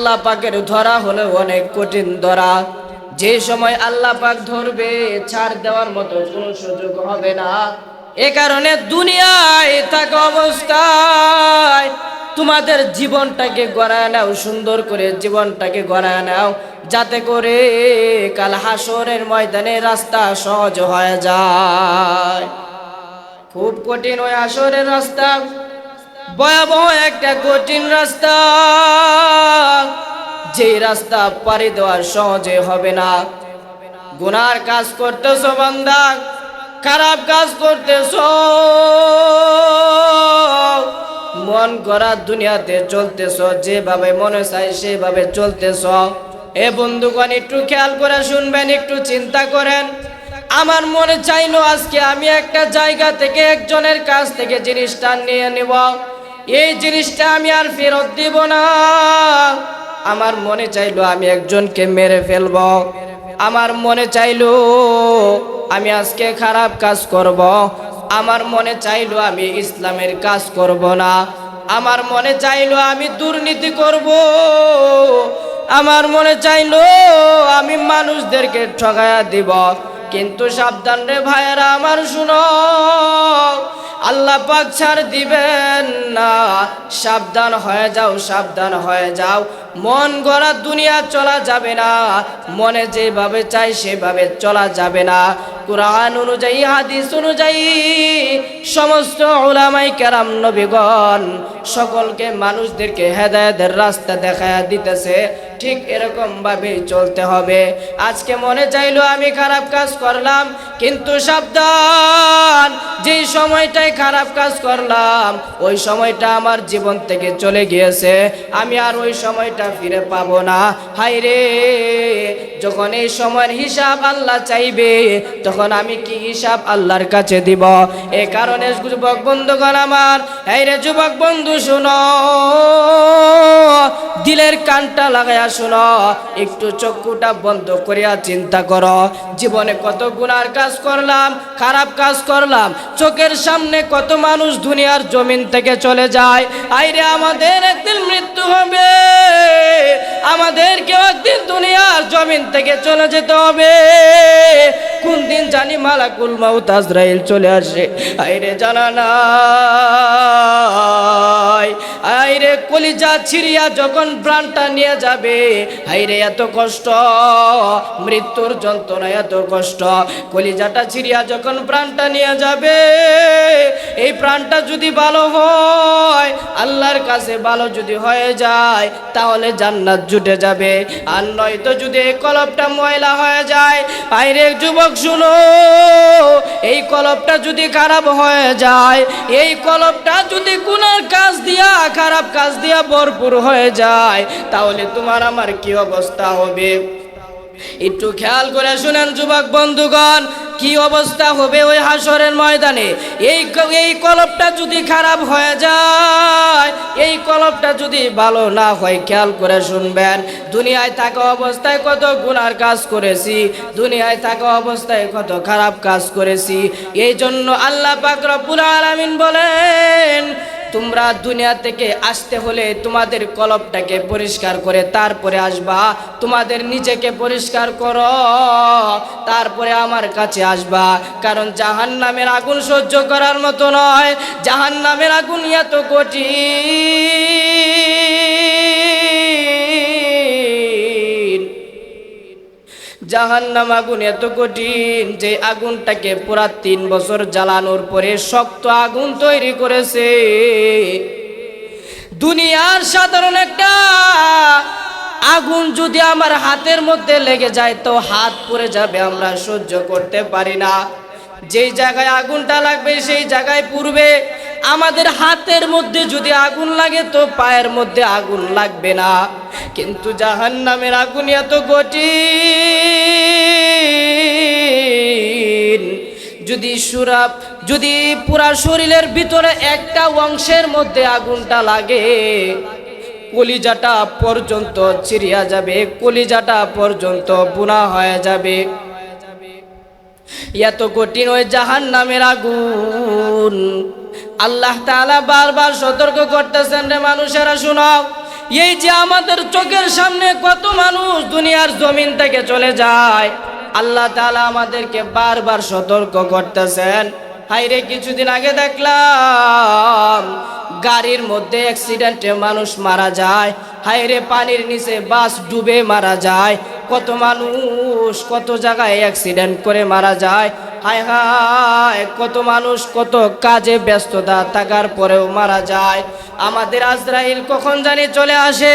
আল্লাহ পাকের ধরা হলো অনেক কঠিন ধরা। যে সময় আল্লাহ পাক ধরবে, ছাড় দেওয়ার মতো কোনো সুযোগ হবে না। এ কারণে দুনিয়ায় থাকা অবস্থায় তোমাদের জীবনটাকে গড়ায় নাও, সুন্দর করে জীবনটাকে গড়ায় নাও, যাতে করে কাল হাসরের ময়দানে রাস্তা সহজ হয়ে যায়। খুব কঠিন ওই হাসরের রাস্তা, ভয়াবহ একটা কঠিন রাস্তা, যে রাস্তা পাড়ি দেওয়া সহজে হবে না। গুনার কাজ করতেছো বান্দা, খারাপ কাজ করতেছো, মন গড়া দুনিয়াতে চলতেছো, যেভাবে মনে চায় সেভাবে চলতেছো। এ বন্ধুগণ, একটু খেয়াল করে শুনবেন, একটু চিন্তা করেন। আমার মনে চাইলো আজকে আমি একটা জায়গা থেকে, একজনের কাছ থেকে জিনিসটা নিয়ে নিব, এই জিনিসটা আমি আর ফেরত দিব না। আমার মনে চাইলো আমি একজনকে মেরে ফেলব, আমার মনে চাইলো আমি আজকে খারাপ কাজ করব, আমার মনে চাইলো আমি ইসলামের কাজ করব না, আমার মনে চাইলো আমি দুর্নীতি করব, আমার মনে চাইলো আমি মানুষদেরকে ঠকায়া দিব। কিন্তু সাবধান রে ভাইয়েরা আমার, শুনো, আল্লাহ পাক ছাড় দিবেন না। সাবধান হয়ে যাও, সাবধান হয়ে যাও। মন গড়া দুনিয়া চলা যাবে না, মনে যেভাবে চাই সেভাবে চলা যাবে না। কুরআন অনুযায়ী, হাদিস অনুযায়ী সমস্ত উলামায়ে কেরাম, নবীগণ সকলকে মানুষদেরকে হেদায়েতের রাস্তা দেখায়া দিতেছে, ঠিক এরকম ভাবে চলতে হবে। আজকে মনে চাইলো আমি খারাপ কাজ করলাম, কিন্তু সাবধান, যে সময়টায় খারাপ কাজ করলাম ওই সময়টা আমার জীবন থেকে চলে গিয়েছে, আমি আর ওই সময়টা ফিরে পাবো না। হায়রে, যখন এই সময়ের হিসাব আল্লাহ চাইবে, তখন আমি কি হিসাব আল্লাহর কাছে দিব? এই কারণে যুবক বন্ধুগণ আমার, হায়রে যুবক বন্ধু শুনো, দিলের কানটা লাগায়া শুনো, একটু চক্ষুটা বন্ধ করিয়া চিন্তা করো। জীবনে কত গুনার কাজ করলাম, খারাপ কাজ করলাম, চোখের সামনে কত মানুষ দুনিয়ার জমিন থেকে চলে যায়। আইরে, আমাদের একদিন মৃত্যু হবে, আমাদেরকে একদিন দুনিয়ার জমিন থেকে চলে যেতে হবে। কোন দিন জানি মালাকুল মাউত আজরাইল চলে আসে, আইরে জানা নাই। আইরে, কলিজা ছিঁড়িয়া যখন প্রাণটা নিয়ে যাবে, আইরে এত কষ্ট, মৃত্যুর যন্ত্রণা এত কষ্ট। কলিজাটা ছিঁড়িয়া যখন প্রাণটা নিয়ে যাবে, এই প্রাণটা যদি ভালো হয়, আল্লাহর কাছে ভালো যদি হয়ে যায়, তাহলে জান্নাত জুটে যাবে। আর নয়তো যদি এই কলবটা ময়লা হয়ে যায়, আইরে যুবক শুনো, এই কলবটা যদি খারাপ হয়ে যায়, এই কলবটা যদি গুনার কাজ দিয়া, খারাপ কাজ দিয়া ভরপুর হয়ে যায়, তাহলে তোমার আমার কি অবস্থা হবে? একটু খেয়াল করে শুনেন যুবক বন্ধুগণ, কি অবস্থা হবে ওই হাসরের ময়দানে। এই কলবটা যদি খারাপ হয়ে যায়, এই কলবটা যদি ভালো না হয়, খেয়াল করে শুনবেন, দুনিয়ায় থাকা অবস্থায় কত গুনার কাজ করেছি, দুনিয়ায় থাকা অবস্থায় কত খারাপ কাজ করেছি। এই জন্য আল্লাহ পাক রব্বুল আলামিন বলেন, তোমরা দুনিয়া থেকে আসতে হলে তোমাদের কলবটাকে পরিষ্কার করে তারপরে আসবা, তোমাদের নিজেকে পরিষ্কার করো, তারপরে আমার কাছে আসবা। কারণ জাহান্নামের আগুন সহ্য করার মতো নয়, জাহান্নামের আগুন এত কঠিন, জাহান্নাম আগুন এত কঠিন যে আগুনটাকে পুরা 3 বছর জ্বালানোর পরে শক্ত আগুন তৈরি করেছে। দুনিয়ার সাধারণ একটা আগুন যদি আমার হাতের মধ্যে লেগে যায় তো হাত পুড়ে যাবে, আমরা সহ্য করতে পারি না। যেই জায়গায় আগুনটা লাগবে সেই জায়গায় পুড়বে। আমাদের হাতের মধ্যে যদি আগুন লাগে তো পায়ের মধ্যে আগুন লাগবে না। কিন্তু জাহান্নামের আগুন এত কঠিন, যদি পুরা শরীরের ভিতরে একটা অংশের মধ্যে আগুনটা লাগে, কলিজাটা পর্যন্ত ছিঁড়িয়া যাবে, কলিজাটা পর্যন্ত বুনা হয়ে যাবে। এত কঠিন ওই জাহান্নামের আগুন। আল্লাহ তাআলা বারবার সতর্ক করতেছেন, রে মানুষেরা শুনো, এই যে আমাদের চোখের সামনে কত মানুষ দুনিয়ার জমিন থেকে চলে যায়, আল্লাহ তাআলা আমাদেরকে বারবার সতর্ক করতেছেন। হাইরে কিছুদিন আগে দেখলাম গাড়ির মধ্যে অ্যাক্সিডেন্টে মানুষ মারা যায়, হাইরে পানির নিচে বাস ডুবে মারা যায়, কত মানুষ কত জায়গায় অ্যাক্সিডেন্ট করে মারা যায়। হায় হায়, কত মানুষ কত কাজে ব্যস্ততা থাকার পরেও মারা যায়। আমাদের আজরাইল কখন জানি চলে আসে,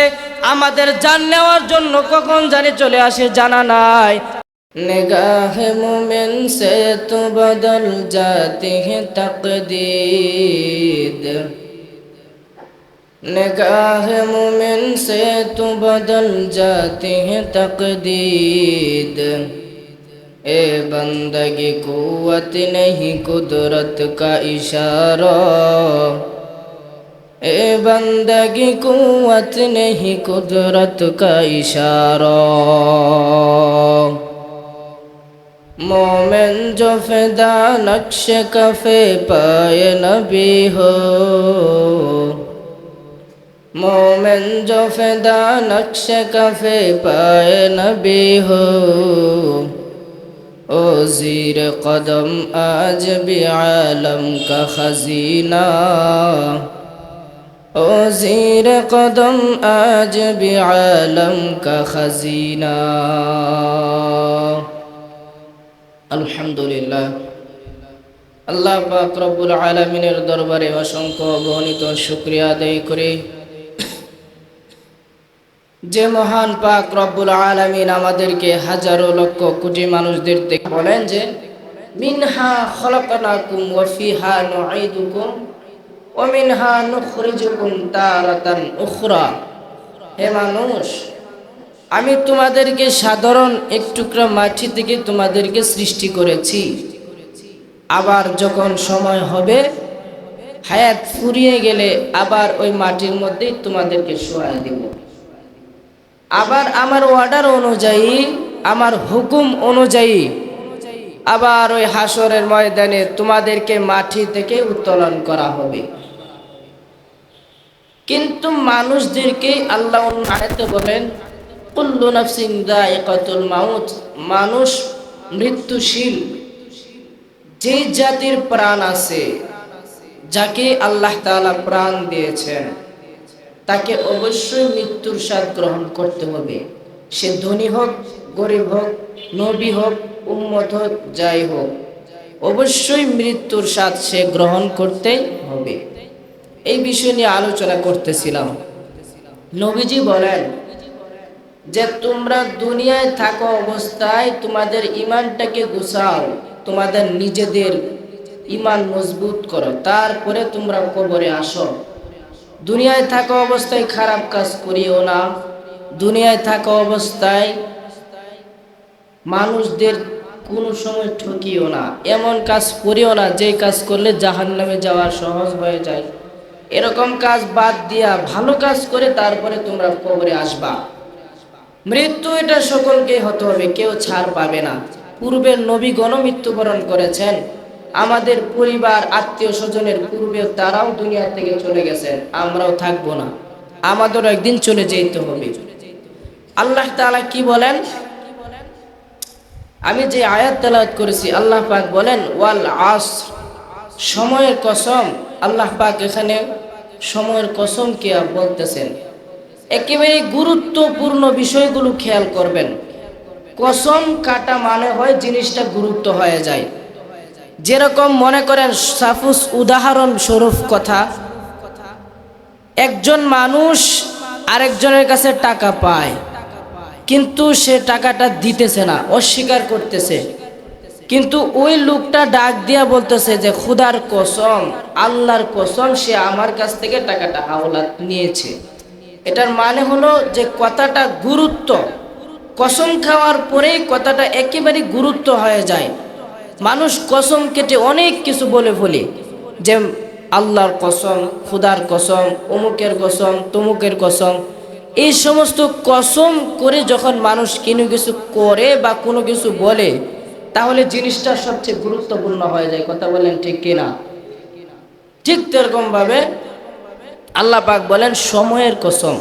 আমাদের জান নেওয়ার জন্য কখন জানি চলে আসে জানা নাই। निगाह मोमिन से तो बदल जाती है तकदीर, निगाह मोमिन से तो बदल जाती है तकदीर। ए बंदगी कुव्वत नहीं कुदरत का इशारा, ए बंदगी कुव्वत नहीं कुदरत का इशारा। मोमिन जो फिदा नक्श कफे पाए नबी हो, मोमिन जो फिदा नक्श कफे पाए नबी हो, ओ ज़ीर कदम आज भी आलम का खजीना, ओ ज़ीर कदम आज भी आलम का खजीना। আলহামদুলিল্লাহ, আল্লাহ পাক রব্বুল আলামিনের দরবারে অসংখ্য গণিত শুকরিয়া আদায় করি যে মহান পাক রব্বুল আলামিন আমাদেরকে হাজারো লক্ষ কোটি মানুষদের দেখে বলেন যে মিনহা খলাকনাকুম ওয়া ফিহা নুঈদুকুম ওয়া মিনহা নুখরিজুকুম তারাতান উখরা। হে মানুষ, আমি তোমাদেরকে সাধারণ এক টুকরা মাটি থেকে তোমাদেরকে সৃষ্টি করেছি, আবার যখন সময় হবে হায়াত ফুরিয়ে গেলে আবার ওই মাটির মধ্যেই তোমাদেরকে শোয়াই দেব। আবার আমার অর্ডার অনুযায়ী, আমার হুকুম অনুযায়ী আবার ওই হাসরের ময়দানে তোমাদেরকে মাটি থেকে উত্তোলন করা হবে। কিন্তু মানুষদেরকে আল্লাহ আয়াতে বলেন কুল্লু নাফসিন যায়িকাতুল মাউত, মানুষ মৃত্যুশীল। যে জাতির প্রাণ আছে, যাকে আল্লাহ তাআলা প্রাণ দিয়েছেন, তাকে অবশ্যই মৃত্যুর স্বাদ গ্রহণ করতে হবে। সে ধনী হোক, গরিব হোক, নবী হোক, উম্মত হোক, যাই হোক, অবশ্যই মৃত্যুর স্বাদ সে গ্রহণ করতেই হবে। এই বিষয় নিয়ে আলোচনা করতেছিলাম। নবীজি বলেন যে তোমরা দুনিয়ায় থাকা অবস্থায় তোমাদের ঈমানটাকে গুছাও, তোমাদের নিজেদের ঈমান মজবুত করো, তারপরে তোমরা কবরে আসো। দুনিয়ায় থাকা অবস্থায় খারাপ কাজ করিও না, দুনিয়ায় থাকা অবস্থায় মানুষদের কোনো সময় ঠকিও না, এমন কাজ করিও না যে কাজ করলে জাহান্নামে যাওয়া সহজ হয়ে যায়। এরকম কাজ বাদ দিয়া ভালো কাজ করে তারপরে তোমরা কবরে আসবা। মৃত্যু এটা সকলকে হতে হবে, কেউ ছাড় পাবে না। পূর্বের নবীগণ মৃত্যুবরণ করেছেন, আমাদের পরিবার আত্মীয় স্বজনের পূর্বেও তারাও দুনিয়া থেকে চলে গেছেন, আমরাও থাকবো না, আমাদেরও একদিন চলে যেতে হবে। আল্লাহ তাআলা কি বলেন? আমি যে আয়াত তেলাওয়াত করেছি, আল্লাহ পাক বলেন ওয়াল আসর, সময়ের কসম। আল্লাহ পাক এখানে সময়ের কসম কে বলতেছেন। একেবারে গুরুত্বপূর্ণ বিষয়গুলো খেয়াল করবেন। কসম কাটা মানে হয় জিনিসটা গুরুত্ব হয়ে যায়। যেরকম মনে করেন সাপোজ উদাহরণ স্বরূপ কথা, একজন মানুষ আরেকজনের কাছে টাকা পায়, কিন্তু সে টাকাটা দিতেছে না, অস্বীকার করতেছে। কিন্তু ওই লোকটা ডাক দিয়া বলতেছে যে খুদার কসম, আল্লাহর কসম, সে আমার কাছ থেকে টাকাটা হাওলাত নিয়েছে। এটার মানে হলো যে কথাটা গুরুত্ব, কসম খাওয়ার পরেই কথাটা একেবারে গুরুত্ব হয়ে যায়। মানুষ কসম কেটে অনেক কিছু বলে ফেলে, যে আল্লাহর কসম, খুদার কসম, অমুকের কসম, তমুকের কসম। এই সমস্ত কসম করে যখন মানুষ কোনো কিছু করে বা কোনো কিছু বলে, তাহলে জিনিসটা সবচেয়ে গুরুত্বপূর্ণ হয়ে যায়। কথা বলেন ঠিক কিনা? ঠিক তেরকম ভাবে আল্লাহ পাক বলেন সময়ের কসম।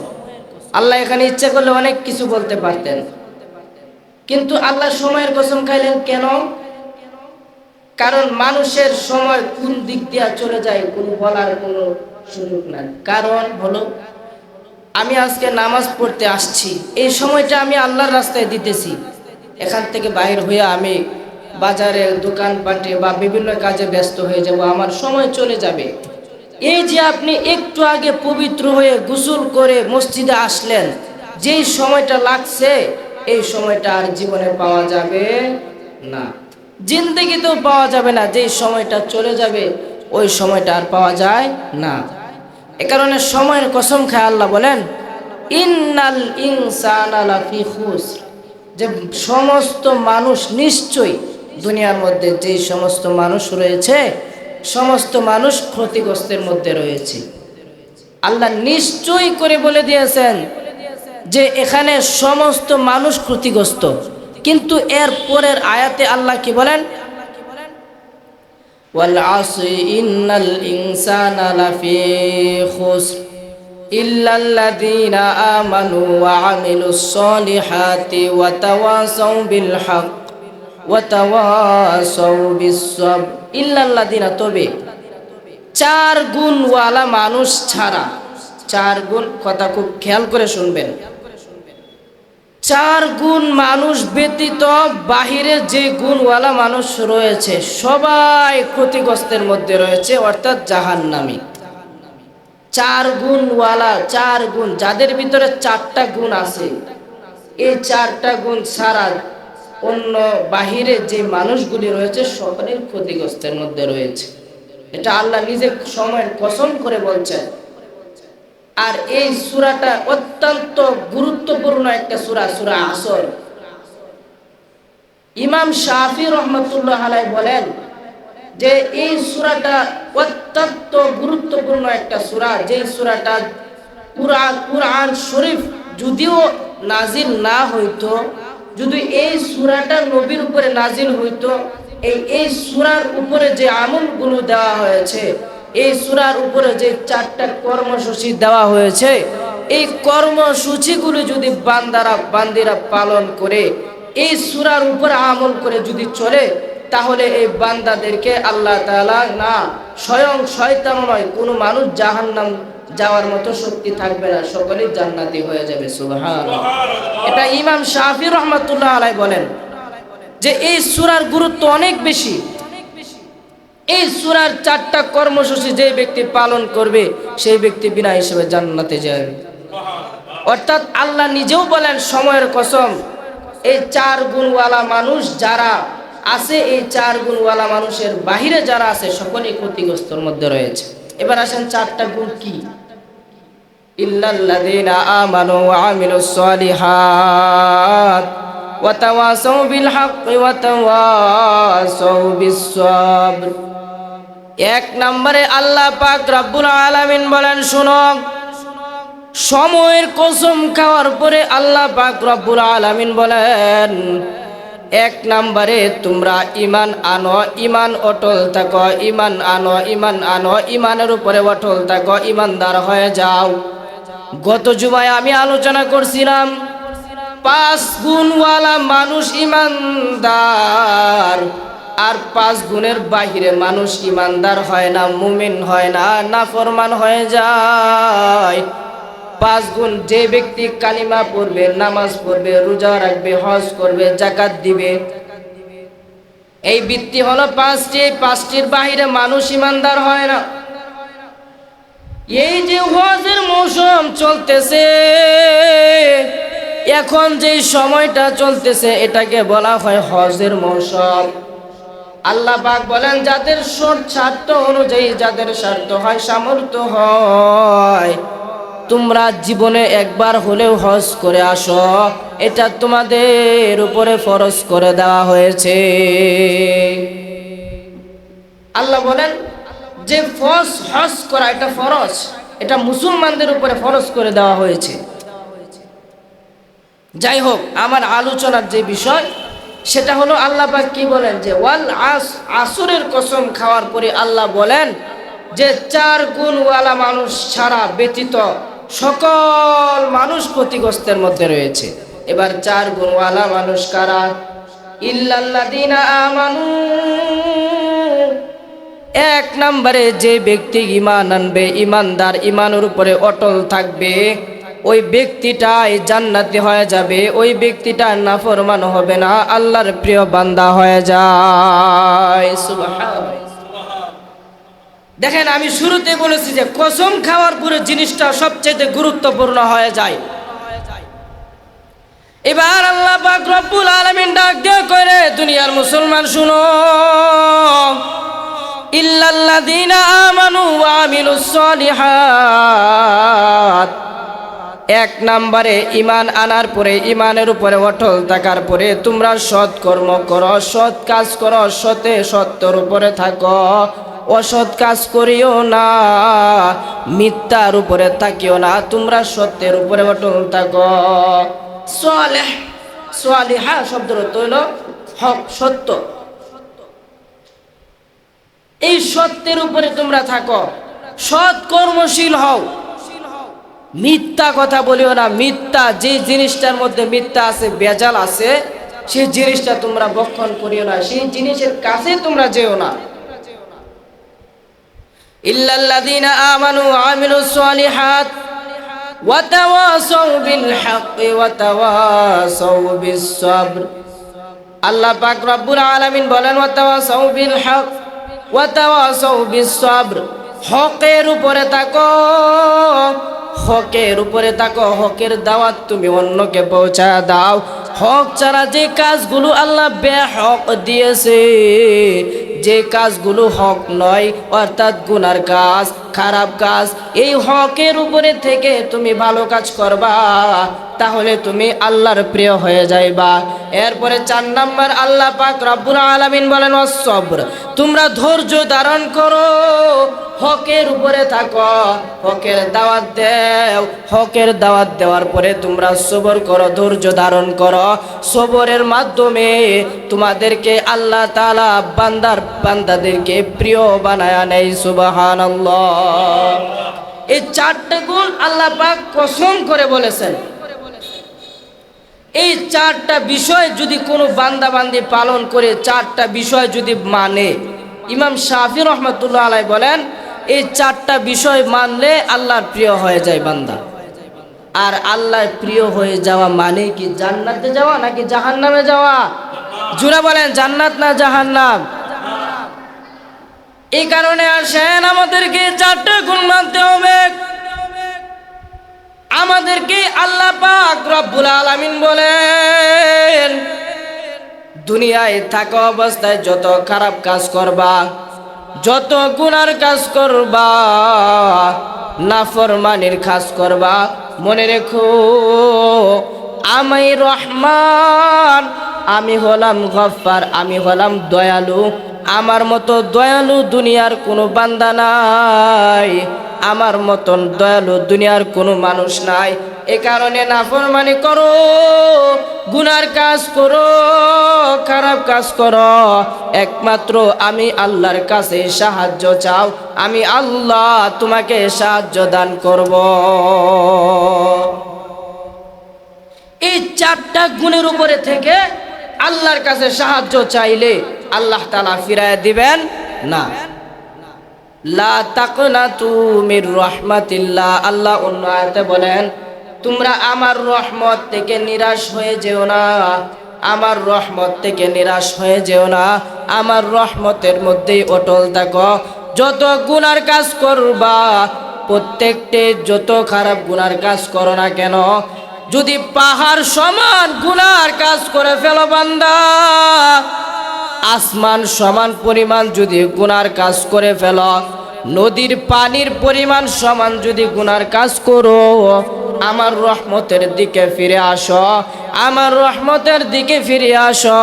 আল্লাহ এখানে ইচ্ছা করলে অনেক কিছু বলতে পারতেন, কিন্তু আল্লাহ সময়ের কসম খাইলেন কেন? কারণ মানুষের সময় কোন দিক দিয়ে চলে যায় কোনো বলার কোনো সুযোগ নাই। কারণ হলো, আমি আজকে নামাজ পড়তে আসছি, এই সময়টা আমি আল্লাহর রাস্তায় দিতেছি, এখান থেকে বাইর হয়ে আমি বাজারে দোকানপাটে বা বিভিন্ন কাজে ব্যস্ত হয়ে যাব, আমার সময় চলে যাবে। এই যে আপনি একটু আগে পবিত্র হয়ে গোসল করে মসজিদে আসলেন, যেই সময়টা লাগছে এই সময়টা আর জীবনে পাওয়া যাবে না, জিন্দেগিতেও পাওয়া যাবে না। যেই সময়টা চলে যাবে ওই সময়টা আর পাওয়া যায় না। এ কারণে সময়ের কসম খায় আল্লাহ বলেন, ইন্নাল ইনসানা লাফি খুসর, যে সমস্ত মানুষ নিশ্চয়ই, দুনিয়ার মধ্যে যে সমস্ত মানুষ রয়েছে সমস্ত মানুষ ক্ষতিগ্রস্তের মধ্যে রয়েছে। আল্লাহ নিশ্চয়ই করে বলে দিয়েছেন যে এখানে সমস্ত মানুষ ক্ষতিগ্রস্ত, কিন্তু এর পরের আয়াতে আল্লাহ কি বলেন? ওয়াল আসরি ইন্নাল ইনসানা লাফি খুসর ইল্লাল্লাযীনা আমানু ওয়া আমিলুস সলিহাতি ওয়া তাওয়াসাউ বিল হক ওয়া তাওয়াসাউ বিস সবর। ইল্লাল্লাযীনা, তবে চার গুণওয়ালা মানুষ ছাড়া, চার গুণ, কথা খুব খেয়াল করে শুনবেন, চার গুণ মানুষ ব্যতীত বাহিরে যে গুণওয়ালা মানুষ রয়েছে সবাই ক্ষতিগ্রস্তের মধ্যে রয়েছে, অর্থাৎ জাহান্নামী। চার গুণওয়ালা, চার গুণ, যাদের ভিতরে চারটা গুণ আছে, এই চারটা গুণ ছাড়া অন্য বাহিরে যে মানুষগুলি রয়েছে সকলেই ক্ষতিগ্রস্তের মধ্যে রয়েছে। এটা আল্লাহ নিজে সময়ের কসম করে বলছেন। আর এই সূরাটা অত্যন্ত গুরুত্বপূর্ণ একটা সূরা, সূরা আসর। ইমাম শাফি রহমাতুল্লাহ আলাইহি বলেন যে এই সূরাটা অত্যন্ত গুরুত্বপূর্ণ একটা সূরা, যে সূরাটা কুরআন শরীফ যদিও নাজিল না হইতো, যদি এই সূরাটা নবীর উপরে নাজিল হইতো, এই সূরার উপরে যে আমলগুলো দেওয়া হয়েছে, এই সূরার উপরে যে চারটা কর্মসূচি দেওয়া হয়েছে, এই কর্মসূচিগুলো যদি বান্দিরা পালন করে, এই সূরার উপরে আমল করে যদি চলে, তাহলে এই বান্দাদেরকে আল্লাহ তাআলা, না স্বয়ং শয়তান নয়, কোনো মানুষ জাহান্নাম যাওয়ার মতো শক্তি থাকবে না, সকলেই জান্নাতি হয়ে যাবে। সুবহানাল্লাহ। এটা ইমাম শাফি রহমাতুল্লাহ আলাইহি বলেন যে এই সূরার গুরুত্ব অনেক বেশি। এই সূরার চারটা কর্মসূচি যে ব্যক্তি পালন করবে সেই ব্যক্তি বিনা হিসেবে জান্নাতে যাবে। অর্থাৎ আল্লাহ নিজেও বলেন সময়ের কসম, এই চার গুণওয়ালা মানুষ যারা আছে, এই চার গুণওয়ালা মানুষের বাহিরে যারা আছে সকলেই ক্ষতিগ্রস্তের মধ্যে রয়েছে। এবার আসেন চারটা গুণ কি? ইল্লাল্লাযীনা আমানু ওয়া আমিলুস সলিহাত ওয়া তাওয়াসাউ বিল হাক্কি ওয়া তাওয়াসাউ বিস সবর। এক নম্বরে আল্লাহ পাক রব্বুল আলামিন বলেন, শুনো, সময়ের কসম খাওয়ার পরে আল্লাহ পাক রব্বুল আলামিন বলেন, এক নম্বরে তোমরা ঈমান আনো, ঈমান অটল থাকো, ঈমান আনো, ঈমান আনো, ঈমানের উপরে অটল থাকো, ঈমানদার হয়ে যাও। গত জুমায় আমি আলোচনা করছিলাম 5 গুণওয়ালা মানুষ ঈমানদার, আর 5 গুণের বাহিরে মানুষ ঈমানদার হয় না, মুমিন হয় না, নাফরমান হয়ে যায়। 5 গুণ, যে ব্যক্তি কালিমা পড়বে, নামাজ পড়বে, রোজা রাখবে, হজ করবে, যাকাত দিবে, এই বৃত্তি হলো 5টি। 5টির বাহিরে মানুষ ঈমানদার হয় না। এই যে হজের মৌসুম চলতেছে, এখন যে সময়টা চলতেছে এটাকে বলা হয় হজের মৌসুম। আল্লাহ পাক বলেন, যাদের স্বার্থ অনুযায়ী, যাদের স্বার্থ হয়, সামর্থ্য হয়, তোমরা জীবনে একবার হলেও হজ করে আসো, এটা তোমাদের উপরে ফরজ করে দেওয়া হয়েছে। আল্লাহ বলেন যে হজ করা এটা ফরজ, এটা মুসলমানদের উপরে ফরজ করে দেওয়া হয়েছে। যাই হোক, আমার আলোচনার যে বিষয় সেটা হলো, আল্লাহ পাক কি বলেন যে ওয়াল আসরের কসম খাওয়ার পরে আল্লাহ বলেন যে 4 গুণওয়ালা মানুষ ছাড়া ব্যতীত সকল মানুষ ক্ষতিগ্রস্তের মধ্যে রয়েছে। এবার 4 গুণওয়ালা মানুষ কারা? ইল্লাল্লাযীনা আমানু, 1 নম্বরে যে ব্যক্তি ঈমান আনবে, ঈমানদার, ঈমানের উপরে অটল থাকবে, ওই ব্যক্তিটাই জান্নাতি হয়ে যাবে, ওই ব্যক্তিটা নাফরমান হবে না, আল্লাহর প্রিয় বান্দা হয়ে যায়। সুবহানাল্লাহ। দেখেন, আমি শুরুতে বলেছি যে কসম খাওয়ার পরে জিনিসটা সবচেয়ে গুরুত্বপূর্ণ হয়ে যায়। এবার আল্লাহ পাক রব্বুল আলামিন ডাক দিয়ে কইরে, দুনিয়ার মুসলমান শুনো, ইল্লাল্লাযীনা আমানু ওয়া আমিলুস সলিহাত, 1 নম্বরে ঈমান আনার পরে, ঈমানের উপরে অটল থাকার পরে তোমরা সৎ কর্ম করো, সৎ কাজ করো, সত্যের উপরে থাকো, অসৎ কাজ করিও না, মিথ্যার উপরে থাকিও না, তোমরা সত্যের উপরে অটল থাকো। সালেহ, সালিহা শব্দের অর্থ হলো হক, সত্য। এই সত্যের উপরে তোমরা থাকো, সৎ কর্মশীল হও, মিথ্যা কথা বলিও না। মিথ্যা, যে জিনিসটার মধ্যে মিথ্যা আছে, বেজাল আছে, সেই জিনিসটা তোমরা বক্ষণ করিও না, সেই জিনিসের কাছে তোমরা যেও না। ইল্লাল্লাযীনা আমানু ওয়া আমিলুস সলিহাত ওয়া তাওয়াসাউ বিল হাক্কি ওয়া তাওয়াসাউ বিস সাবর। আল্লাহ পাক রব্বুল আলামিন বলেন, ওয়া তাওয়াসাউ বিল হক ওয়া তাওয়াসাউ বিস সাবর, হকের উপরে থাকো, হকের উপরে থাকো, হকের দাওয়াত তুমি অন্যকে পৌঁছা দাও। হক ছাড়া যে কাজগুলো আল্লাহ বেহক দিয়েছে, যে কাজগুলো হক নয়, অর্থাৎ গুনার কাজ, খারাপ কাজ, এই হকের উপরে থেকে তুমি ভালো কাজ করবা, তাহলে তুমি আল্লাহর প্রিয় হয়ে যাইবা। এরপরে 4 নম্বর আল্লাহ পাক রব্বুল আলামিন বলেন, ওয়াসসবর, তোমরা ধৈর্য ধারণ করো, হকের উপরে থাকো, হকের দাওয়াত দাও, হকের দাওয়াত দেওয়ার পরে তোমরা সবর করো, ধৈর্য ধারণ করো। সবরের মাধ্যমে তোমাদেরকে আল্লাহ তাআলা বান্দাদেরকে প্রিয় বানায় নেয়। সুবহানাল্লাহ। এই 4টা গুণ আল্লাহ পাক কসম করে বলেছেন। এই 4টা বিষয় যদি কোনো বান্দাবান্দি পালন করে, 4টা বিষয় যদি মানে, ইমাম শাফি রহমাতুল্লাহ আলাইহি বলেন, এই 4টা বিষয় মানলে আল্লাহর প্রিয় হয়ে যায় বান্দা। আর আল্লাহর প্রিয় হয়ে যাওয়া মানে কি জান্নাতে যাওয়া নাকি জাহান্নামে যাওয়া? জোরে বলেন, জান্নাত না জাহান্নাম? এই কারণে আসেন, আমাদেরকে 4টা গুণ মানতে হবে। আমাদেরকে আল্লাহ পাক রব্বুল আলামিন বলেন, দুনিয়ায় থাকা অবস্থায় যত খারাপ কাজ করবা, যত গুনার কাজ করবা, নাফরমানির কাজ করবা, মনে রেখো আমি রহমান, আমি হলাম গফফার, আমি হলাম দয়ালু। আমার মতো দয়ালু দুনিয়ার কোনো বান্দা নাই, আমার মতন দয়ালু দুনিয়ার কোনো মানুষ নাই। এ কারণে নাফরমানি করো, গুনার কাজ করো, খারাপ কাজ করো, একমাত্র আমি আল্লাহর কাছে সাহায্য চাও, আমি আল্লাহ তোমাকে সাহায্য দান করব। এই 4টা গুণের উপরে থেকে আল্লাহর কাছে সাহায্য চাইলে আল্লাহ তাআলা ফিরায় দিবেন না। লা তাকনাতু মির রাহমাতিল্লাহ, আল্লাহ অন্য আয়াতে বলেন, তোমরা আমার রহমত থেকে নিরাশ হয়ে যেও না, আমার রহমত থেকে নিরাশ হয়ে যেও না, আমার রহমতের মধ্যেই অটল থাকো। যত গুনার কাজ করবা, প্রত্যেকটি যত খারাপ গুনার কাজ করো না কেন, যদি পাহাড় সমান গুনার কাজ করে ফেলো বান্দা, আসমান সমান পরিমাণ যদি গুনার কাজ করে ফেলো, নদীর পানির পরিমাণ সমান যদি গুনার কাজ করো, আমার রহমতের দিকে ফিরে আসো, আমার রহমতের দিকে ফিরে আসো,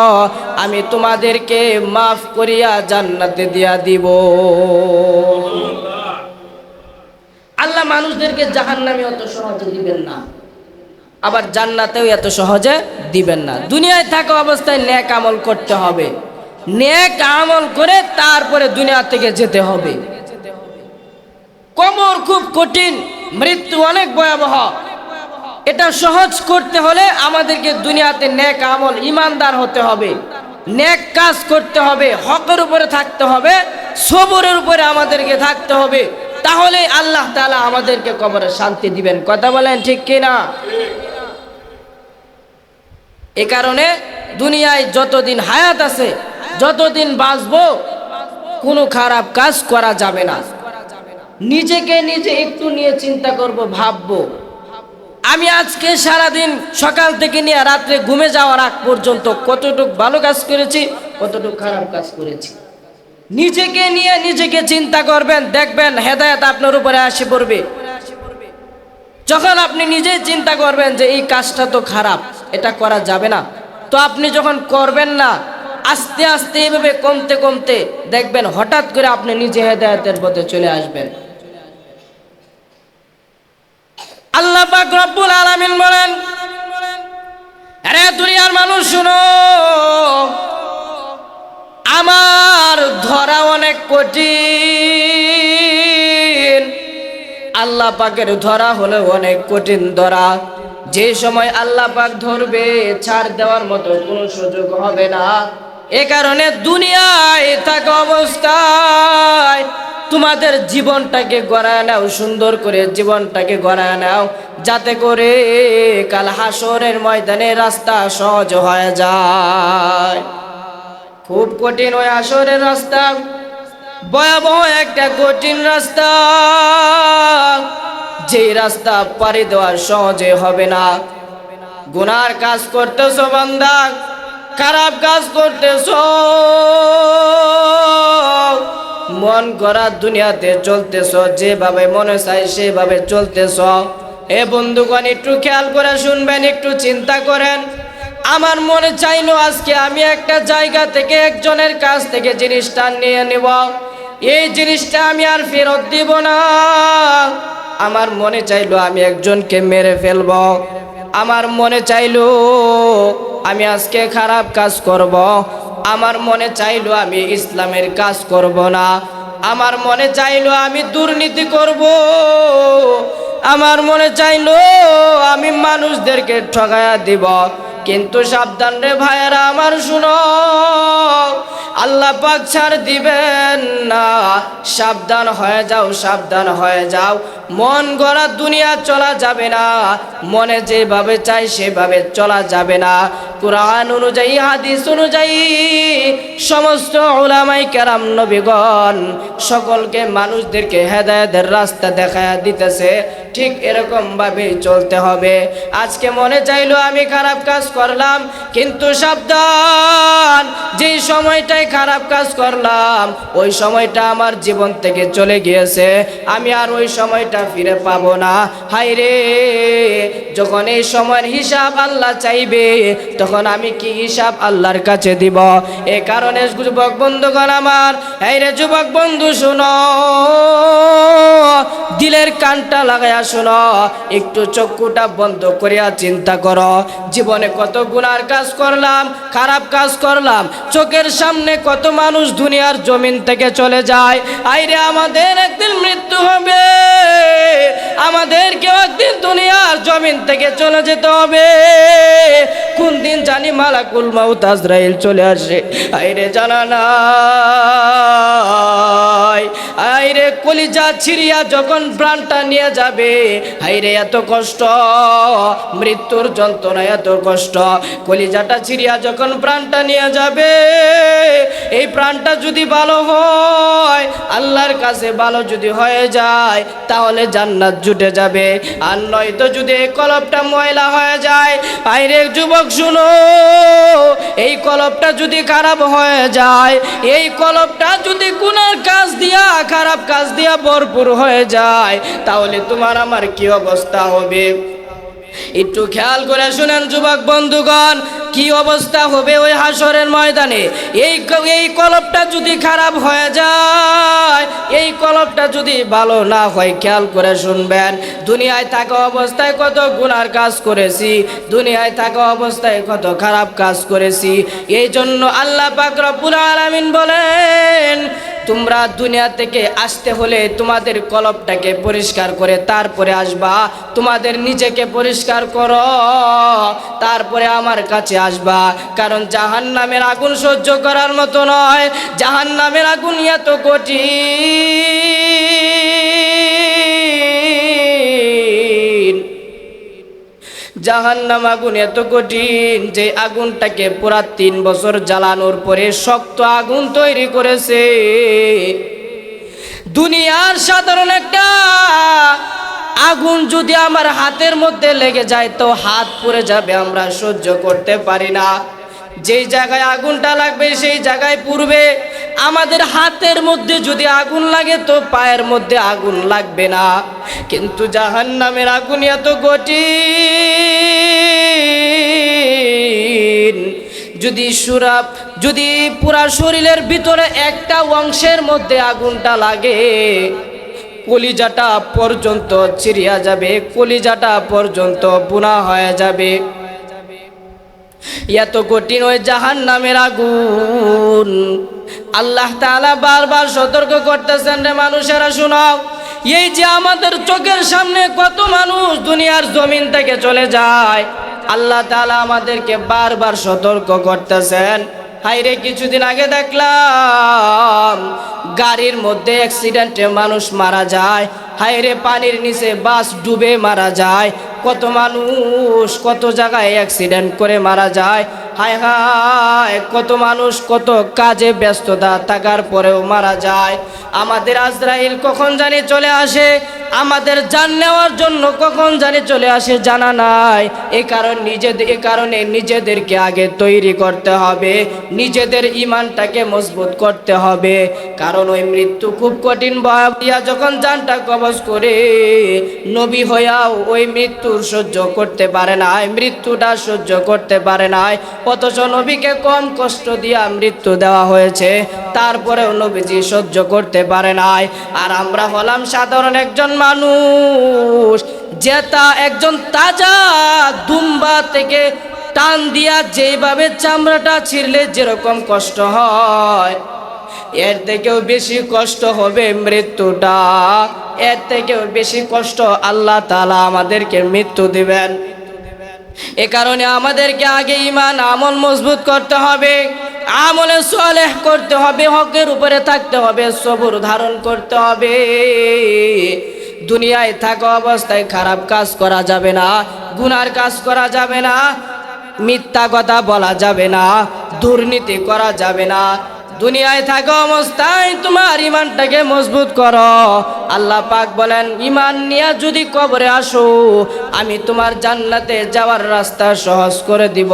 আমি তোমাদেরকে মাফ করিয়া জান্নাতে দিয়া দিব। আল্লাহ মানুষদেরকে জাহান্নামে অত সহজে দিবেন না, আবার জান্নাতেও এত সহজে দিবেন না। দুনিয়ায় থাকা অবস্থায় নেক আমল করতে হবে, নেক আমল করে তারপরে দুনিয়া থেকে যেতে হবে। কবর খুব কঠিন, মৃত্যু অনেক ভয়াবহ। এটা সহজ করতে হলে আমাদেরকে দুনিয়াতে নেক আমল, ইমানদার হতে হবে, নেক কাজ করতে হবে, হকের উপরে থাকতে হবে, সবরের উপরে আমাদেরকে থাকতে হবে। তাহলে আল্লাহ তাআলা আমাদেরকে কবরে শান্তি দিবেন। কথা বলেন ঠিক কিনা? এ কারণে দুনিয়ায় যতদিন হায়াত আছে, যতদিন বাঁচবো, কোনো খারাপ কাজ করা যাবে না। নিজেকে নিজে একটু নিয়ে চিন্তা করব, ভাববো আমি আজকে সারাদিন সকাল থেকে নিয়ে রাত্রে ঘুমে যাওয়ার আগ পর্যন্ত কতটুকু ভালো কাজ করেছি, কতটুকু খারাপ কাজ করেছি। নিজেকে নিয়ে নিজেকে চিন্তা করবেন, দেখবেন হেদায়েত আপনার উপরে আসে পড়বে। যখন আপনি নিজেই চিন্তা করবেন যে এই কাজটা তো খারাপ, এটা করা যাবে না, তো আপনি যখন করবেন না, আস্তে আস্তে এভাবে কমতে কমতে দেখবেন হঠাৎ করে আপনি নিজে হেদায়েতের পথে চলে আসবেন। আল্লাহ পাক রব্বুল আলামিন বলেন, আরে দুনিয়ার মানুষ শুনো, আমার ধরা অনেক কঠিন। আল্লাহ পাকের ধরা হলো অনেক কঠিন ধরা। যে সময় আল্লাহ পাক ধরবে, ছাড় দেওয়ার মতো কোনো সুযোগ হবে না। এ কারণে দুনিয়ায় থাকা অবস্থায় তোমাদের জীবনটাকে গড়ায় নাও, সুন্দর করে জীবনটাকে গড়ায় নাও, যাতে করে কাল হাসরের ময়দানে রাস্তা সহজ হয়ে যায়। খুব কঠিন ওই হাসরের রাস্তা, ভয়াবহ একটা কঠিন রাস্তা, যে রাস্তা পাড়ি দেওয়া সহজে হবে না। গুনার কাজ করতেছো বান্দা, খারাপ কাজ করতেছো, মন গড়া দুনিয়াতে চলতেছো, যেভাবে মনে চাই সেভাবে চলতেছো। এ বন্ধুগণ, একটু খেয়াল করে শুনবেন, একটু চিন্তা করেন। আমার মনে চাইলো আজকে আমি একটা জায়গা থেকে, একজনের কাছ থেকে জিনিসটা নিয়ে নেব, এই জিনিসটা আমি আর ফেরত দিব না। আমার মনে চাইলো আমি একজনকে মেরে ফেলব, আমার মনে চাইলো আমি আজকে খারাপ কাজ করব, আমার মনে চাইলো আমি ইসলামের কাজ করব না, আমার মনে চাইলো আমি দুর্নীতি করব, আমার মনে চাইলো আমি মানুষদেরকে ঠকায়া দিব। কিন্তু সাবধান রে ভাইয়েরা আমার, শুনো, আল্লাহ পাক ছাড় দিবেন না। সাবধান হয়ে যাও, সাবধান হয়ে যাও। মন গড়া দুনিয়া চলা যাবে না, মনে যেভাবে চাই সেভাবে চলা যাবে না। কুরআন অনুযায়ী, হাদিস অনুযায়ী সমস্ত উলামায়ে কেরাম, নবীগণ সকলকে মানুষদেরকে হেদায়েতের রাস্তা দেখায়া দিতেছে, ঠিক এরকম ভাবে চলতে হবে। আজকে মনে চাইলো আমি খারাপ কাজ করলাম, কিন্তু সাবধান, যেই সময়টায় খারাপ কাজ করলাম ওই সময়টা আমার জীবন থেকে চলে গিয়েছে, আমি আর ওই সময়টা ফিরে পাবো না। হায় রে, যখন এই সময়ের হিসাব আল্লাহ চাইবে, তখন আমি কি হিসাব আল্লাহর কাছে দিব? এ কারণে যুবক বন্ধুগণ আমার, এই রে যুবক বন্ধু শুনো, দিলের কানটা লাগায়া শুনো, একটু চক্ষুটা বন্ধ করিয়া চিন্তা করো। জীবনে কত গুনার কাজ করলাম, খারাপ কাজ করলাম, চোখের সামনে কত মানুষ দুনিয়ার জমিন থেকে চলে যায়। আইরে আমাদের একদিন মৃত্যু হবে, আমাদেরকেও একদিন দুনিয়ার জমিন থেকে চলে যেতে হবে। কোন দিন জানি মালাকুল মাউত আজরাইল চলে আসে, আইরে জানা নাই। আইরে কলিজা ছিঁড়িয়া যখন প্রাণটা নিয়ে যাবে, আইরে এত কষ্ট, মৃত্যুর যন্ত্রণা এত কষ্ট। কলিজাটা ছিঁড়িয়া যখন প্রাণটা নিয়ে যাবে, এই প্রাণটা যদি ভালো হয়, আল্লাহর কাছে ভালো যদি হয়ে যায়, তাহলে জান্নাত জুটে যাবে। আর নয়তো যদি এই কলবটা ময়লা হয়ে যায়, আইরে যুবক শুনো, এই কলবটা যদি খারাপ হয়ে যায়, এই কলবটা যদি গুনার কাজ দিয়া, খারাপ কাজ দিয়া ভরপুর হয়ে যায়, তাহলে তোমার আমার কি অবস্থা হবে? একটু খেয়াল করে শুনেন যুবক বন্ধুগণ, কি অবস্থা হবে ওই হাসরের ময়দানে। এই কলবটা যদি খারাপ হয়ে যায়, এই কলবটা যদি ভালো না হয়, খেয়াল করে শুনবেন, দুনিয়ায় থাকা অবস্থায় কত গুনার কাজ করেছি, দুনিয়ায় থাকা অবস্থায় কত খারাপ কাজ করেছি। এই জন্য আল্লাহ পাক রব্বুল আলামিন বলেন, তোমরা দুনিয়া থেকে আসতে হলে তোমাদের কলবটাকে পরিষ্কার করে তারপরে আসবা, তোমাদের নিজেকে পরিষ্কার করো, তারপরে আমার কাছে আসবা। কারণ জাহান্নামের আগুন সহ্য করার মতো নয়, জাহান্নামের আগুন এত কঠিন, জাহান্নাম আগুন এত কঠিন যে আগুনটাকে পুরা 3 বছর জ্বালানোর পরে শক্ত আগুন তৈরি করেছে। দুনিয়ার সাধারণ একটা আগুন যদি আমার হাতের মধ্যে লেগে যায় তো হাত পুড়ে যাবে, আমরা সহ্য করতে পারি না। যেই জায়গায় আগুনটা লাগবে সেই জায়গায় পুড়বে। আমাদের হাতের মধ্যে যদি আগুন লাগে তো পায়ের মধ্যে আগুন লাগবে না। কিন্তু জাহান্নামের আগুন এত কঠিন, যদি পুরা শরীরের ভিতরে একটা অংশের মধ্যে আগুনটা লাগে, কলিজাটা পর্যন্ত চিরিয়া যাবে, কলিজাটা পর্যন্ত বুনা হয়ে যাবে। এত কঠিন ওই জাহান্নামের আগুন। আল্লাহ তাআলা বারবার সতর্ক করতেছেন, রে মানুষেরা শুনাও, এই যে আমাদের চোখের সামনে কত মানুষ দুনিয়ার জমিন থেকে চলে যায়, আল্লাহ তাআলা আমাদেরকে বারবার সতর্ক করতেছেন। হাইরে কিছুদিন আগে দেখলাম গাড়ির মধ্যে অ্যাক্সিডেন্টে মানুষ মারা যায়, হাইরে পানির নিচে বাস ডুবে মারা যায়, কত মানুষ কত জায়গায় অ্যাক্সিডেন্ট করে মারা যায়। হায় হায়, কত মানুষ কত কাজে ব্যস্ততা থাকার পরেও মারা যায়। আমাদের আজরাইল কখন জানি চলে আসে, আমাদের জান নেওয়ার জন্য কখন জানি চলে আসে জানা নাই। এ কারণে নিজেদেরকে আগে তৈরি করতে হবে, নিজেদের ইমানটাকে মজবুত করতে হবে। কারণ ওই মৃত্যু খুব কঠিন ভয়াবহ। যখন জানটা কবজ করে নবী হইয়াও ওই মৃত্যুর সহ্য করতে পারে না, মৃত্যুটা সহ্য করতে পারে না, অথচ নবীকে কম কষ্ট দিয়া মৃত্যু দেওয়া হয়েছে, তারপরেও নবীজি সহ্য করতে পারে নাই। আর আমরা হলাম সাধারণ একজন মানুষ, যেটা একজন তাজা দুম্বা থেকে টান দিয়া যেভাবে চামড়াটা ছিঁড়লে যেরকম কষ্ট হয়, এর থেকেও বেশি কষ্ট হবে মৃত্যুটা, এর থেকেও বেশি কষ্ট আল্লাহ তাআলা আমাদেরকে মৃত্যু দিবেন। এ কারণে আমাদেরকে আগে ঈমান আমল মজবুত করতে হবে, আমলে সালেহ করতে হবে, হকের উপরে থাকতে হবে, সবর ধারণ করতে হবে। দুনিয়ায় থাকা অবস্থায় খারাপ কাজ করা যাবে না, গুনার কাজ করা যাবে না, মিথ্যা কথা বলা যাবে না, দুর্নীতি করা যাবে না। দুনিয়ায় থাকা অবস্থায় তোমার ইমানটাকে মজবুত করো। আল্লাহ পাক বলেন, ইমান নিয়ে যদি কবরে আসো আমি তোমার জান্নাতে যাওয়ার রাস্তা সহজ করে দিব।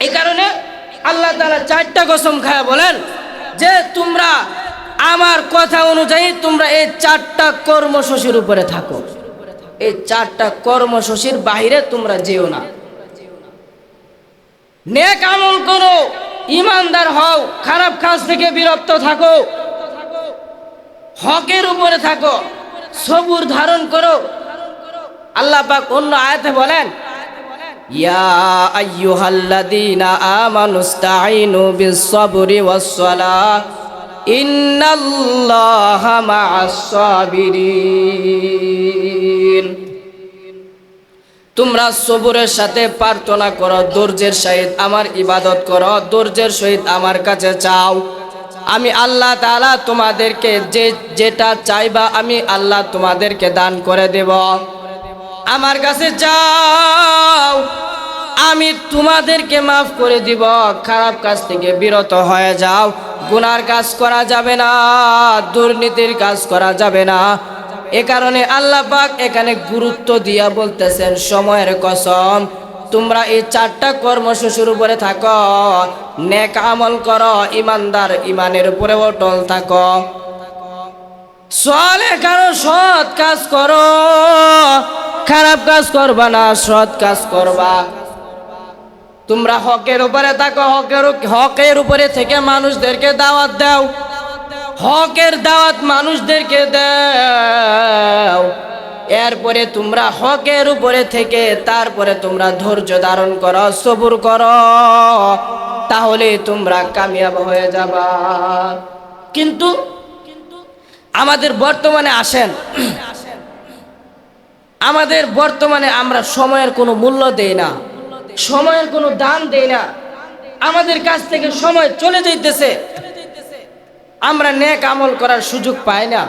এই কারণে আল্লাহ তাআলা 4টা কসম খায়া বলেন যে তোমরা আমার কথা অনুযায়ী তোমরা এই 4টা কর্মসূচির উপরে থাকো, এই 4টা কর্মসূচির বাইরে তোমরা যেও না। নেক আমল করো, ইমানদার হও, খারাপ কাজ থেকে বিরত থাকো, হকের উপরে থাকো, সবুর ধারণ করো। আল্লাহ পাক অন্য আয়াতে বলেন, ইয়া আইয়ুহাল্লাযীনা আমানুস্তাঈনু বিস-সাবরি ওয়াস-সালাহ ইন্নাল্লাহা মা'আস-সাবিরিন। তোমরা সবুরের সাথে প্রার্থনা করো, ধৈর্যের সহিত আমার ইবাদত করো, ধৈর্যের সহিত আমার কাছে চাও। আমি আল্লাহ তাআলা তোমাদেরকে যেটা চাইবা আমি আল্লাহ তোমাদেরকে দান করে দেব। আমার কাছে চাও, আমি তোমাদেরকে মাফ করে দিব। খারাপ কাজ থেকে বিরত হয়ে যাও, গুনার কাজ করা যাবে না, দুর্নীতির কাজ করা যাবে না। এ কারণে আল্লাহ পাক এখানে গুরুত্ব দিয়া বলতেছেন, সময়ের কসম, তোমরা এই 4টা কর্মসূচির উপরে থাকো, নেক আমল করো, ইমানদার ইমানের উপরে অটল থাকো, সালেহ করো, সৎ কাজ করো, খারাপ কাজ করবা না, সৎ কাজ করবা। তোমরা হকের উপরে থাকো, হকের উপরে থেকে মানুষদেরকে দাওয়াত দাও, হকের দাওয়াত মানুষদেরকে দাও। এরপরে তোমরা হকের উপরে থেকে তারপরে তোমরা ধৈর্য ধারণ করো, সবুর করো, তাহলে তোমরা কামিয়াব হয়ে যাবা। কিন্তু আমাদের বর্তমানে আসেন, আমাদের বর্তমানে আমরা সময়ের কোনো মূল্য দেই না, সময়ের কোনো দাম দেই না। আমাদের কাছ থেকে সময় চলে যাইতেছে, আমরা নেক আমল করার সুযোগ পাই না।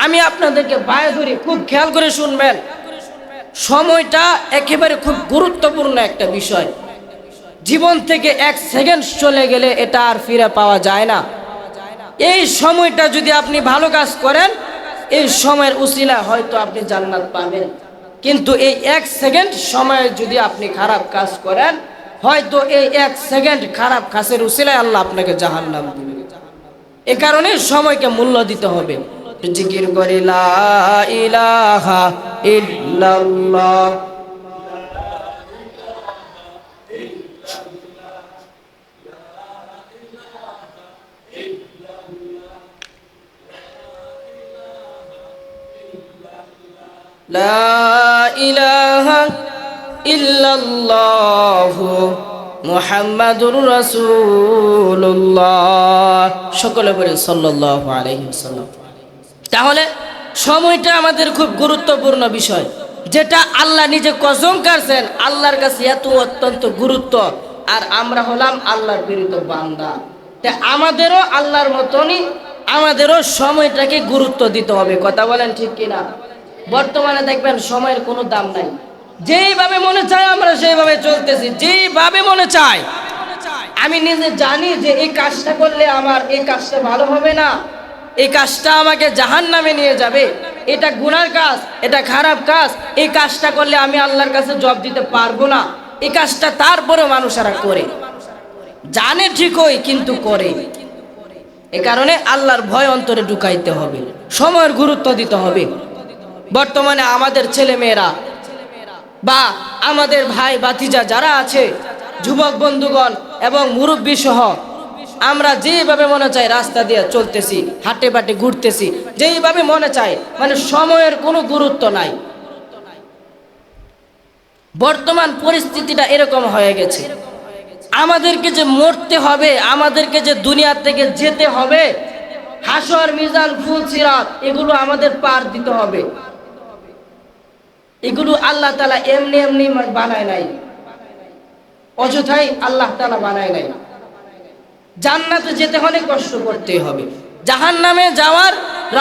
আমি আপনাদেরকে বায়ে ধরি, খুব খেয়াল করে শুনবেন। সময়টা একেবারে খুব গুরুত্বপূর্ণ একটা বিষয়। জীবন থেকে 1 সেকেন্ড চলে গেলে এটা আর ফিরে পাওয়া যায় না। এই সময়টা যদি আপনি ভালো কাজ করেন, এই সময়ের উসিলায় হয়তো আপনি জান্নাত পাবেন। কিন্তু এই 1 সেকেন্ড সময়ে যদি আপনি খারাপ কাজ করেন, হয়তো এই 1 সেকেন্ড খারাপ কাজের উসিলায় আল্লাহ আপনাকে জাহান্নাম দিবে। এ কারণে সময়কে মূল্য দিতে হবে। জিকির করি লা ইলাহা ইল্লাল্লাহ। লা ইলাহা ইল্লাল্লাহু মুহাম্মাদুর রাসূলুল্লাহ। সকলে বলে সাল্লাল্লাহু আলাইহি ওয়াসাল্লাম। তাহলে সময়টা আমাদের খুব গুরুত্বপূর্ণ বিষয়, যেটা আল্লাহ নিজে কসম কাটছেন, আল্লাহর কাছে এত অত্যন্ত গুরুত্ব। আর আমরা হলাম আল্লাহর প্রেরিত বান্দা। তা আমাদেরও আল্লাহর মতনই আমাদেরও সময়টাকে গুরুত্ব দিতে হবে। কথা বলেন ঠিক কিনা? বর্তমানে দেখবেন সময়ের কোনো দাম নাই। যেইভাবে মনে চায় আমরা সেইভাবে চলতেছি, যেইভাবে মনে চায়। আমি নিজে জানি যে এই কাজটা করলে আমার এই কাজটা ভালো হবে না, এই কাজটা আমাকে জাহান্নামে নিয়ে যাবে, এটা গুনার কাজ, এটা খারাপ কাজ, এই কাজটা করলে আমি আল্লাহর কাছে জবাব দিতে পারবো না। এই কাজটা তারপরেও মানুষেরা করে, জানে ঠিকই কিন্তু করে। এ কারণে আল্লাহর ভয় অন্তরে ঢুকাইতে হবে, সময়ের গুরুত্ব দিতে হবে। বর্তমানে আমাদের ছেলে মেয়েরা বা আমাদের ভাই ভাতিজা যারা আছে, যুবক বন্ধুগণ এবং মুরব্বী সহ, আমরা যেভাবে মনে চাই রাস্তা দিয়ে চলতেছি, হাটে বাটে ঘুরতেছি, যেইভাবে মনে চাই, মানে সময়ের কোনো গুরুত্ব নাই। বর্তমান পরিস্থিতিটা এরকম হয়ে গেছে। আমাদেরকে যে মরতে হবে, আমাদেরকে যে দুনিয়া থেকে যেতে হবে, হাসর মিজান ফুল সিরাত, এগুলো আমাদের পার দিতে হবে। এগুলো আল্লাহ তাআলা এমনি এমনি বানায় নাই, অযথাই আল্লাহ তাআলা বানায় নাই। জান্নাতে যেতে হলে কষ্ট করতে হবে, জাহান্নামে যাওয়ার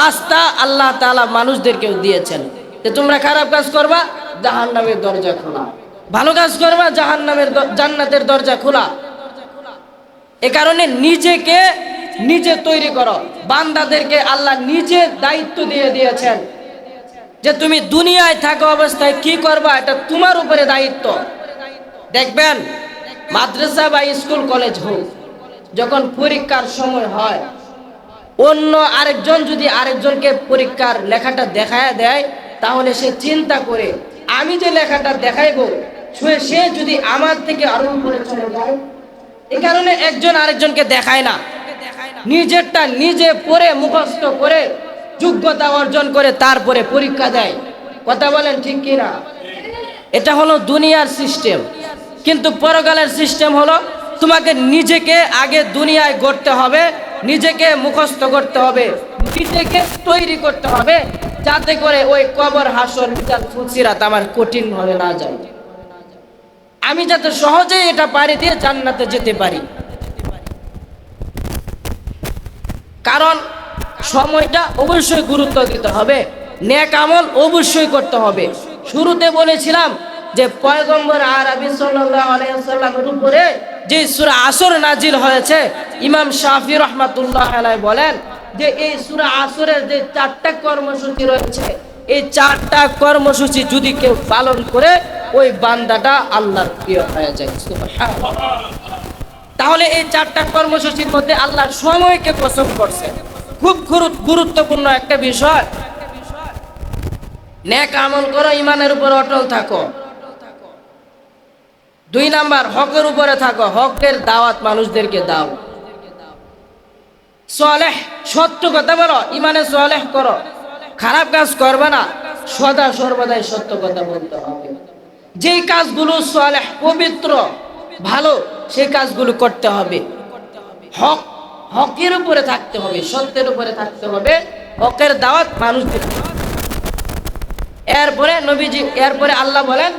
রাস্তা আল্লাহ তাআলা মানুষদেরকেও দিয়েছেন। যে তোমরা খারাপ কাজ করবা, জাহান্নামের দরজা খোলা, ভালো কাজ করবা, জান্নাতের দরজা খোলা। এ কারণে নিজেকে নিজে তৈরি করো। বান্দাদেরকে আল্লাহ নিজে দায়িত্ব দিয়ে দিয়েছেন যে তুমি দুনিয়ায় থাকা অবস্থায় কি করবা, এটা তোমার উপরে দায়িত্ব। দেখবেন মাদ্রাসা বা স্কুল কলেজ হোক, যখন পরীক্ষার সময় হয়, অন্য আরেকজন যদি আরেকজনকে পরীক্ষার লেখাটা দেখায় দেয়, তাহলে সে চিন্তা করে আমি যে লেখাটা দেখাইবো সে যদি আমার থেকে আরো উপরে চলে যায়। এই কারণে একজন আরেকজনকে দেখায় না, নিজেরটা নিজে পড়ে মুখস্থ করে যোগ্যতা অর্জন করে তারপরে পরীক্ষা দেয়। কথা বলেন ঠিক কিনা? এটা হলো দুনিয়ার সিস্টেম। কিন্তু পরকালের সিস্টেম হলো তোমাকে নিজেকে আগে দুনিয়ায় গড়তে হবে, নিজেকে মুখস্থ করতে হবে, নিজেকে তৈরি করতে হবে, যাতে করে ওই কবর হাসর মিজান ফুলসিরাত আমার কঠিন ভাবে না যায়, আমি যাতে সহজেই এটা পারি দিয়ে জান্নাতে যেতে পারি। কারণ সময়টা অবশ্যই গুরুত্ব দিতে হবে, নেক আমল অবশ্যই করতে হবে। শুরুতে বলেছিলাম যে পয়গম্বর আরবি সাল্লাল্লাহু আলাইহি ওয়াসাল্লামের উপরে যে সূরা আসর নাজিল হয়েছে, ইমাম শাফি রাহমাতুল্লাহ আলাইহি বলেন যে এই সূরা আসরের যে 4টা কর্মসূচি রয়েছে, এই 4টা কর্মসূচি যদি কেউ পালন করে, ওই বান্দাটা আল্লাহর প্রিয় হয়ে যায়। সুবহানাল্লাহ। তাহলে এই 4টা কর্মসূচির মধ্যে আল্লাহ সময়কে কসম করছে। খুব গুরুত্বপূর্ণ একটা বিষয়। নেক আমল করো, ইমানের উপর অটল থাকো। 2 নাম্বার, হকের উপরে থাকো, হকের দাওয়াত মানুষদেরকে দাও। সালেহ, সত্য কথা বলো, ইমানে সালেহ করো, খারাপ কাজ করবে না, সদা সর্বদাই সত্য কথা বলতে হবে। যেই কাজগুলো সালেহ পবিত্র ভালো, সেই কাজগুলো করতে হবে। হক হকের উপরে থাকতে হবে, সত্যের উপরে থাকতে হবে, হকের দাওয়াত মানুষদের। এরপরে আল্লাহ বলেন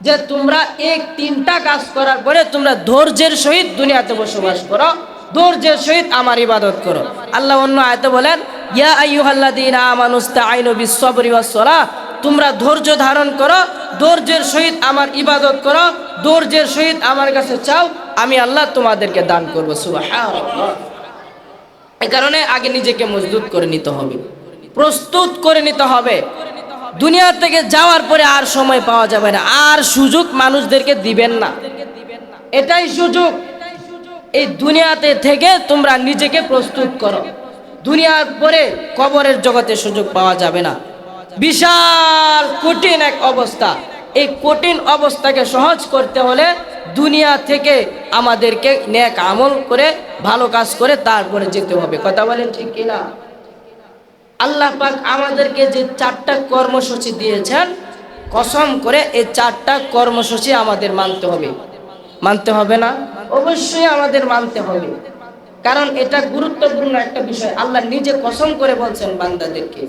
যে তোমরা এই তিনটা কাজ করার পরে তোমরা ধৈর্যের সহিত দুনিয়াতে বসবাস করো, ধৈর্যের সহিত আমার ইবাদত করো। আল্লাহ অন্য আয়াতে বলেন ইয়া আইয়ুহাল্লাযীনা আমানুস্তাঈনু বিস-সাবরি ওয়াস-সালাহ, তোমরা ধৈর্য ধারণ করো, ধৈর্যের সহিত আমার ইবাদত করো, ধৈর্যের সহিত আমার কাছে চাও, আমি আল্লাহ তোমাদেরকে দান করব। সুবহানাল্লাহ। এই কারণে আগে নিজেকে মজবুত করে নিতে হবে, প্রস্তুত করে নিতে হবে। দুনিয়া থেকে যাওয়ার পরে আর সময় পাওয়া যাবে না, আর সুযোগ মানুষদেরকে দিবেন না। এটাই সুযোগ। এই দুনিয়াতে থেকে তোমরা নিজেকে প্রস্তুত করো, দুনিয়ার পরে কবরের জগতে সুযোগ পাওয়া যাবে না। বিশাল কঠিন এক অবস্থা। এই কঠিন অবস্থাকে সহজ করতে হলে দুনিয়া থেকে আমাদেরকে নেক আমল করে ভালো কাজ করে তারপরে যেতে হবে। কথা বলেন ঠিক কিনা? আল্লাহ পাক আমাদেরকে যে 4টা কর্মসূচি দিয়েছেন, কসম করে এই 4টা কর্মসূচি আমাদের মানতে হবে। মানতে হবে না? অবশ্যই আমাদের মানতে হবে, কারণ এটা গুরুত্বপূর্ণ একটা বিষয়। আল্লাহ নিজে কসম করে বলছেন বান্দাদেরকে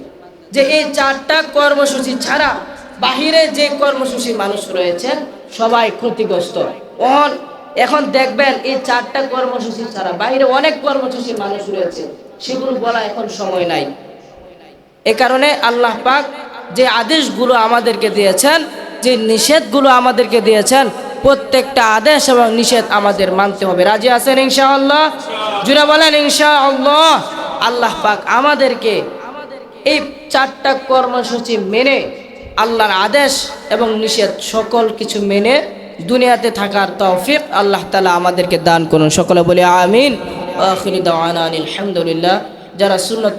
যে এই 4টা কর্মসূচি ছাড়া বাহিরে যে কর্মসূচি মানুষ রয়েছেন সবাই ক্ষতিগ্রস্ত। এখন দেখবেন এই 4টা কর্মসূচি ছাড়া বাহিরে অনেক কর্মসূচি মানুষ রয়েছে, সেগুলো বলা এখন সময় নাই। এ কারণে আল্লাহ পাক যে আদেশগুলো আমাদেরকে দিয়েছেন, যে নিষেধগুলো আমাদেরকে দিয়েছেন, প্রত্যেকটা আদেশ এবং নিষেধ আমাদের মানতে হবে। রাজি আছেন ইনশাআল্লাহ? জুড়ে বলেন ইনশাআল্লাহ। আল্লাহ পাক আমাদেরকে এই 4টা কর্মসূচি মেনে, আল্লাহর আদেশ এবং নিষেধ সকল কিছু মেনে দুনিয়াতে থাকার তৌফিক আল্লাহ তাআলা আমাদেরকে দান করুন। সকলে বলি আমিন। আখিরু দাওয়ানা আলহামদুলিল্লাহ। যারা সুন্নাত